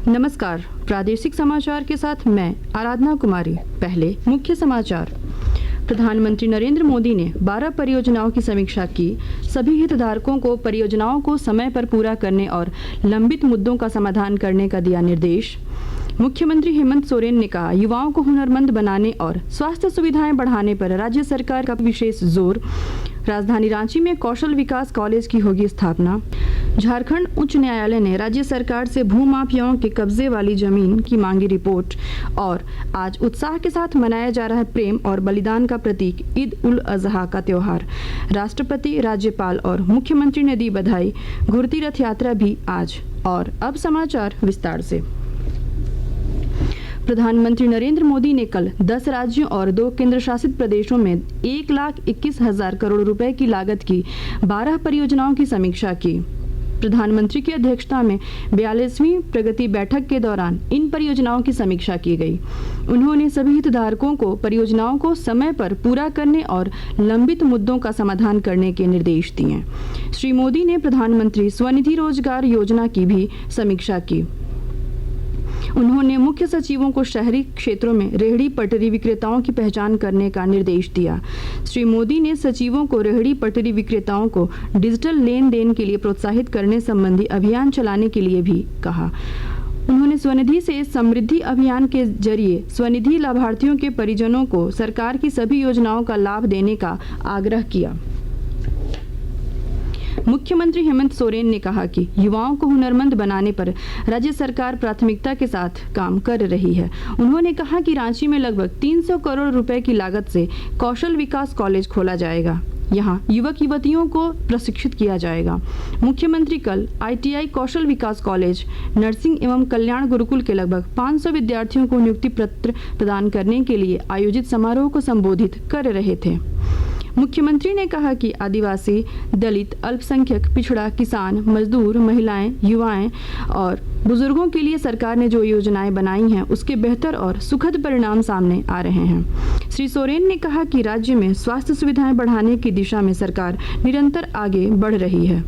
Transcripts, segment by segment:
नमस्कार, प्रादेशिक समाचार के साथ मैं आराधना कुमारी। पहले मुख्य समाचार। प्रधानमंत्री नरेंद्र मोदी ने 12 परियोजनाओं की समीक्षा की। सभी हितधारकों को परियोजनाओं को समय पर पूरा करने और लंबित मुद्दों का समाधान करने का दिया निर्देश। मुख्यमंत्री हेमंत सोरेन ने कहा, युवाओं को हुनरमंद बनाने और स्वास्थ्य सुविधाएं बढ़ाने पर राज्य सरकार का विशेष जोर। राजधानी रांची में कौशल विकास कॉलेज की होगी स्थापना। झारखंड उच्च न्यायालय ने राज्य सरकार से भूमाफियाओं के कब्जे वाली जमीन की मांगी रिपोर्ट। और आज उत्साह के साथ मनाया जा रहा है प्रेम और बलिदान का प्रतीक ईद उल अजहा का त्योहार। राष्ट्रपति, राज्यपाल और मुख्यमंत्री ने दी बधाई। घुरती रथ यात्रा भी आज। और अब समाचार विस्तार से। प्रधानमंत्री नरेंद्र मोदी ने कल 10 राज्यों और 2 केंद्र शासित प्रदेशों में 1,21,000 करोड़ रुपए की लागत की 12 परियोजनाओं की समीक्षा की। प्रधानमंत्री की अध्यक्षता में 42वीं प्रगति बैठक के दौरान इन परियोजनाओं की समीक्षा की गई। उन्होंने सभी हितधारकों को परियोजनाओं को समय पर पूरा करने और लंबित मुद्दों का समाधान करने के निर्देश दिए। श्री मोदी ने प्रधानमंत्री स्वनिधि रोजगार योजना की भी समीक्षा की। उन्होंने मुख्य सचिवों को शहरी क्षेत्रों में रेहड़ी पटरी विक्रेताओं की पहचान करने का निर्देश दिया। श्री मोदी ने सचिवों को रेहड़ी पटरी विक्रेताओं को डिजिटल लेन देन के लिए प्रोत्साहित करने संबंधी अभियान चलाने के लिए भी कहा। उन्होंने स्वनिधि से समृद्धि अभियान के जरिए स्वनिधि लाभार्थियों के परिजनों को सरकार की सभी योजनाओं का लाभ देने का आग्रह किया। मुख्यमंत्री हेमंत सोरेन ने कहा कि युवाओं को हुनरमंद बनाने पर राज्य सरकार प्राथमिकता के साथ काम कर रही है। उन्होंने कहा कि रांची में लगभग 300 करोड़ रुपए की लागत से कौशल विकास कॉलेज खोला जाएगा। यहाँ युवक युवतियों को प्रशिक्षित किया जाएगा। मुख्यमंत्री कल ITI कौशल विकास कॉलेज, नर्सिंग एवं कल्याण गुरुकुल के लगभग 500 विद्यार्थियों को नियुक्ति पत्र प्रदान करने के लिए आयोजित समारोह को संबोधित कर रहे थे। मुख्यमंत्री ने कहा कि आदिवासी, दलित, अल्पसंख्यक, पिछड़ा, किसान, मजदूर, महिलाएं, युवाएं और बुजुर्गों के लिए सरकार ने जो योजनाएं बनाई हैं उसके बेहतर और सुखद परिणाम सामने आ रहे हैं। श्री सोरेन ने कहा कि राज्य में स्वास्थ्य सुविधाएं बढ़ाने की दिशा में सरकार निरंतर आगे बढ़ रही है।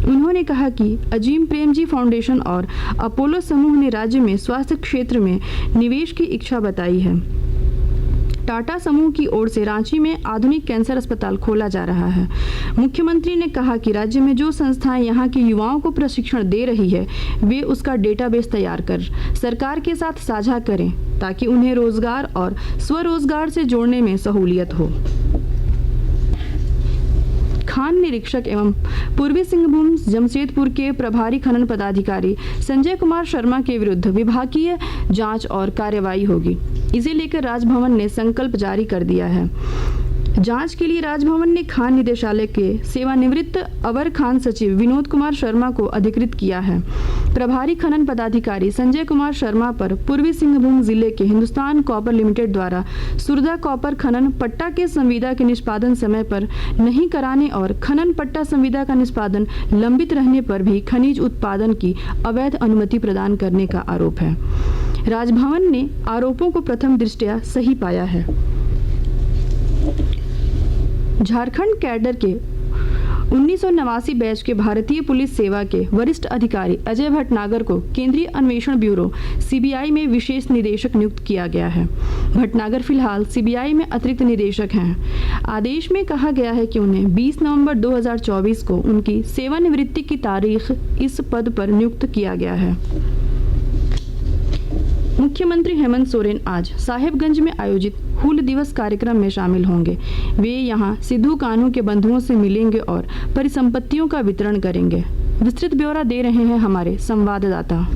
उन्होंने कहा कि अजीम प्रेमजी फाउंडेशन और अपोलो समूह ने राज्य में स्वास्थ्य क्षेत्र में निवेश की इच्छा बताई है। टाटा समूह की ओर से रांची में आधुनिक कैंसर अस्पताल खोला जा रहा है। मुख्यमंत्री ने कहा कि राज्य में जो संस्थाएं यहां के युवाओं को प्रशिक्षण दे रही है वे उसका डेटाबेस तैयार कर सरकार के साथ साझा करें ताकि उन्हें रोजगार और स्वरोजगार से जोड़ने में सहूलियत हो। खान निरीक्षक एवं पूर्वी सिंहभूम जमशेदपुर के प्रभारी खनन पदाधिकारी संजय कुमार शर्मा के विरुद्ध विभागीय जांच और कार्रवाई होगी। इसे लेकर राजभवन ने संकल्प जारी कर दिया है। जांच के लिए राजभवन ने खान निदेशालय के सेवानिवृत्त अवर खान सचिव विनोद कुमार शर्मा को अधिकृत किया है। प्रभारी खनन पदाधिकारी संजय कुमार शर्मा पर पूर्वी सिंहभूम जिले के हिंदुस्तान कॉपर लिमिटेड द्वारा सुरदा कॉपर खनन पट्टा के संविदा के निष्पादन समय पर नहीं कराने और खनन पट्टा संविदा का निष्पादन लंबित रहने पर भी खनिज उत्पादन की अवैध अनुमति प्रदान करने का आरोप है। राजभवन ने आरोपों को प्रथम दृष्टया सही पाया है। झारखंड कैडर के 1989 बैच के भारतीय पुलिस सेवा के वरिष्ठ अधिकारी अजय भटनागर को केंद्रीय अन्वेषण ब्यूरो CBI में विशेष निदेशक नियुक्त किया गया है। भटनागर फिलहाल CBI में अतिरिक्त निदेशक हैं। आदेश में कहा गया है कि उन्हें 20 नवंबर 2024 को उनकी सेवानिवृत्ति की तारीख इस पद पर नियुक्त किया गया है। मुख्यमंत्री हेमंत सोरेन आज साहेबगंज में आयोजित हूल दिवस कार्यक्रम में शामिल होंगे। वे यहां सिद्धू कान्हू के बंधुओं से मिलेंगे और परिसंपत्तियों का वितरण करेंगे। विस्तृत ब्यौरा दे रहे हैं हमारे संवाददाता।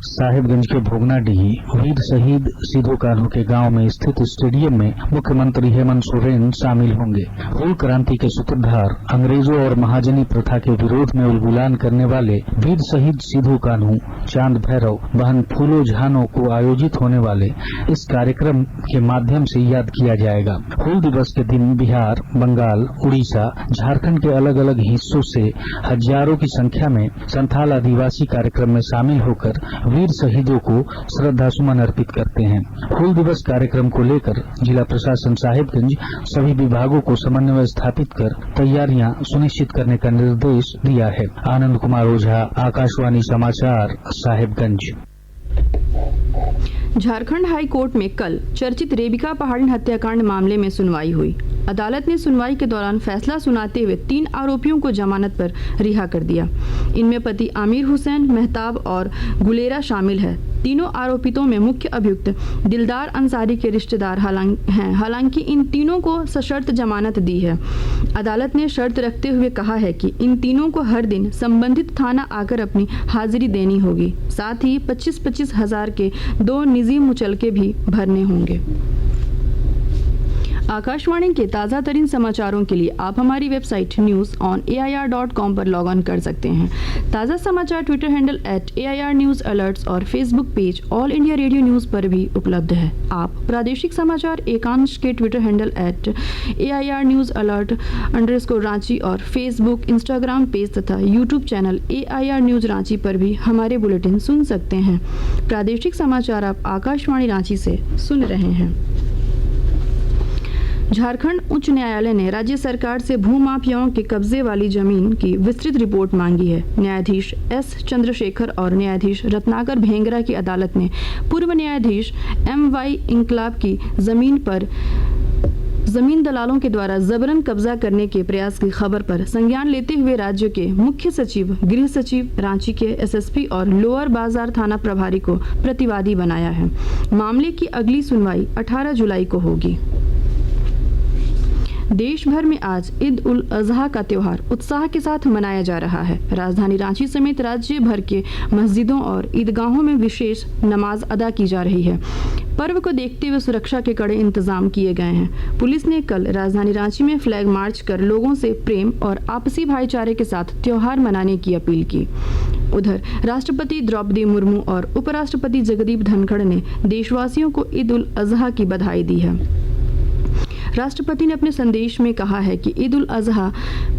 साहिबगंज के भोगनाडीही वीर शहीद सिद्धू कान्हू के गांव में स्थित स्टेडियम में मुख्यमंत्री हेमंत सोरेन शामिल होंगे। हूल क्रांति के सूत्रधार, अंग्रेजों और महाजनी प्रथा के विरोध में उलगुलान करने वाले वीर शहीद सिद्धू कान्हू, चांद भैरव, बहन फूलो झानो को आयोजित होने वाले इस कार्यक्रम के माध्यम से याद किया जाएगा। हूल दिवस के दिन बिहार, बंगाल, उड़ीसा, झारखंड के अलग अलग हिस्सों से हजारों की संख्या में संथाल आदिवासी कार्यक्रम में शामिल होकर वीर शहीदों को श्रद्धा सुमन अर्पित करते हैं। हूल दिवस कार्यक्रम को लेकर जिला प्रशासन साहिबगंज सभी विभागों को समन्वय स्थापित कर तैयारियां सुनिश्चित करने का निर्देश दिया है। आनंद कुमार ओझा, आकाशवाणी समाचार, साहिबगंज। झारखंड हाई कोर्ट में कल चर्चित रेबिका पहाड़ी हत्याकांड मामले में सुनवाई हुई। अदालत ने सुनवाई के दौरान फैसला सुनाते हुए 3 आरोपियों को जमानत पर रिहा कर दिया। इनमें पति आमिर हुसैन, मेहताब और गुलेरा शामिल है। तीनों आरोपितों में मुख्य अभियुक्त दिलदार अंसारी के रिश्तेदार हैं। हालांकि इन तीनों को सशर्त जमानत दी है। अदालत ने शर्त रखते हुए कहा है कि इन तीनों को हर दिन संबंधित थाना आकर अपनी हाजिरी देनी होगी। साथ ही 25-25 हजार के 2 निजी मुचलके भी भरने होंगे। आकाशवाणी के ताज़ा तरीन समाचारों के लिए आप हमारी वेबसाइट news.air.com पर लॉग ऑन कर सकते हैं। ताज़ा समाचार Twitter handle @AIR News Alerts और Facebook page all India radio news पर भी उपलब्ध है। आप प्रादेशिक समाचार एकांश के Twitter handle @AIR News Alert _Ranchi और फेसबुक, इंस्टाग्राम पेज तथा YouTube channel AIR News Ranchi पर भी हमारे बुलेटिन सुन सकते हैं। प्रादेशिक समाचार आप आकाशवाणी रांची से सुन रहे हैं। झारखंड उच्च न्यायालय ने राज्य सरकार से भूमाफियाओं के कब्जे वाली जमीन की विस्तृत रिपोर्ट मांगी है। न्यायाधीश S चंद्रशेखर और न्यायाधीश रत्नाकर भेंगरा की अदालत ने पूर्व न्यायाधीश MY इंकलाब की जमीन पर जमीन दलालों के द्वारा जबरन कब्जा करने के प्रयास की खबर पर संज्ञान लेते हुए राज्य के मुख्य सचिव, गृह सचिव, रांची के SSP और लोअर बाजार थाना प्रभारी को प्रतिवादी बनाया है। मामले की अगली सुनवाई 18 जुलाई को होगी। देश भर में आज ईद उल अजहा का त्योहार उत्साह के साथ मनाया जा रहा है। राजधानी रांची समेत राज्य भर के मस्जिदों और ईदगाहों में विशेष नमाज अदा की जा रही है। पर्व को देखते हुए सुरक्षा के कड़े इंतजाम किए गए हैं। पुलिस ने कल राजधानी रांची में फ्लैग मार्च कर लोगों से प्रेम और आपसी भाईचारे के साथ त्योहार मनाने की अपील की। उधर राष्ट्रपति द्रौपदी मुर्मू और उपराष्ट्रपति जगदीप धनखड़ ने देशवासियों को ईद उल अजहा की बधाई दी है। राष्ट्रपति ने अपने संदेश में कहा है कि ईद उल अजहा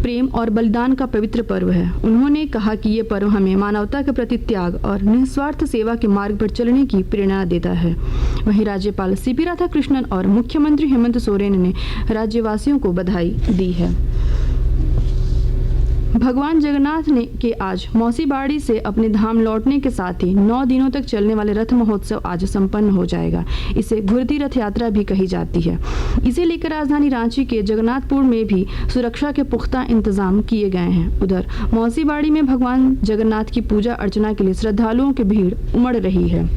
प्रेम और बलिदान का पवित्र पर्व है। उन्होंने कहा कि ये पर्व हमें मानवता के प्रति त्याग और निस्वार्थ सेवा के मार्ग पर चलने की प्रेरणा देता है। वहीं राज्यपाल CP राधाकृष्णन और मुख्यमंत्री हेमंत सोरेन ने राज्यवासियों को बधाई दी है। भगवान जगन्नाथ ने के आज मौसीबाड़ी से अपने धाम लौटने के साथ ही 9 दिनों तक चलने वाले रथ महोत्सव आज संपन्न हो जाएगा। इसे घुरती रथ यात्रा भी कही जाती है। इसे लेकर राजधानी रांची के जगन्नाथपुर में भी सुरक्षा के पुख्ता इंतजाम किए गए हैं। उधर मौसीबाड़ी में भगवान जगन्नाथ की पूजा अर्चना के लिए श्रद्धालुओं की भीड़ उमड़ रही है।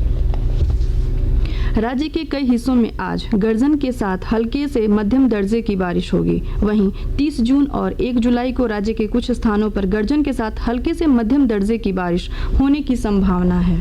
राज्य के कई हिस्सों में आज गर्जन के साथ हल्के से मध्यम दर्जे की बारिश होगी। वहीं 30 जून और 1 जुलाई को राज्य के कुछ स्थानों पर गर्जन के साथ हल्के से मध्यम दर्जे की बारिश होने की संभावना है।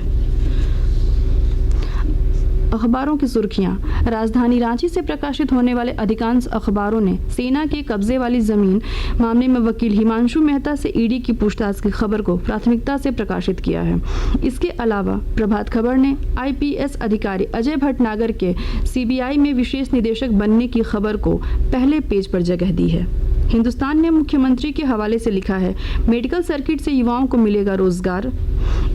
अखबारों की सुर्खियां। राजधानी रांची से प्रकाशित होने वाले अधिकांश अखबारों ने सेना के कब्जे वाली जमीन मामले में वकील हिमांशु मेहता से ईडी की पूछताछ की खबर को प्राथमिकता से प्रकाशित किया है। इसके अलावा प्रभात खबर ने IPS अधिकारी अजय भटनागर के CBI में विशेष निदेशक बनने की खबर को पहले पेज पर जगह दी है। हिंदुस्तान ने मुख्यमंत्री के हवाले से लिखा है, मेडिकल सर्किट से युवाओं को मिलेगा रोजगार।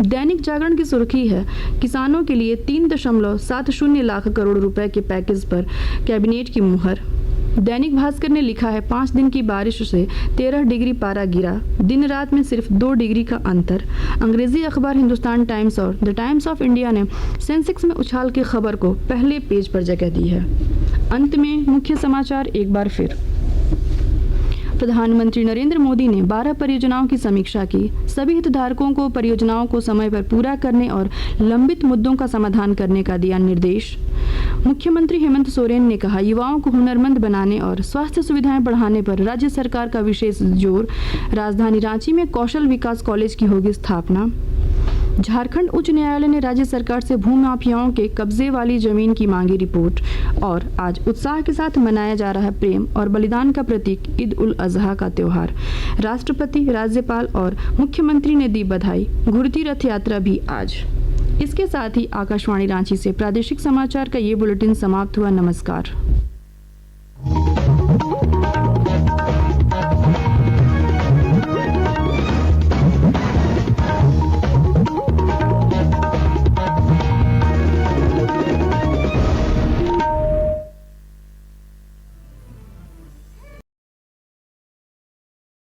दैनिक जागरण की सुर्खी है, किसानों के लिए 3.70 लाख करोड़ रुपए के पैकेज पर कैबिनेट की मुहर। दैनिक भास्कर ने लिखा है, 5 दिन की बारिश से 13 डिग्री पारा गिरा, दिन रात में सिर्फ 2 डिग्री का अंतर। अंग्रेजी अखबार हिंदुस्तान टाइम्स और द टाइम्स ऑफ इंडिया ने सेंसेक्स में उछाल की खबर को पहले पेज पर जगह दी है। अंत में मुख्य समाचार एक बार फिर। प्रधानमंत्री नरेंद्र मोदी ने 12 परियोजनाओं की समीक्षा की। सभी हितधारकों को परियोजनाओं को समय पर पूरा करने और लंबित मुद्दों का समाधान करने का दिया निर्देश। मुख्यमंत्री हेमंत सोरेन ने कहा, युवाओं को हुनरमंद बनाने और स्वास्थ्य सुविधाएं बढ़ाने पर राज्य सरकार का विशेष जोर। राजधानी रांची में कौशल विकास कॉलेज की होगी स्थापना। झारखंड उच्च न्यायालय ने राज्य सरकार से भूमाफियाओं के कब्जे वाली जमीन की मांगी रिपोर्ट। और आज उत्साह के साथ मनाया जा रहा है प्रेम और बलिदान का प्रतीक ईद उल अजहा का त्योहार। राष्ट्रपति, राज्यपाल और मुख्यमंत्री ने दी बधाई। घुरती रथ यात्रा भी आज। इसके साथ ही आकाशवाणी रांची से प्रादेशिक समाचार का ये बुलेटिन समाप्त हुआ। नमस्कार।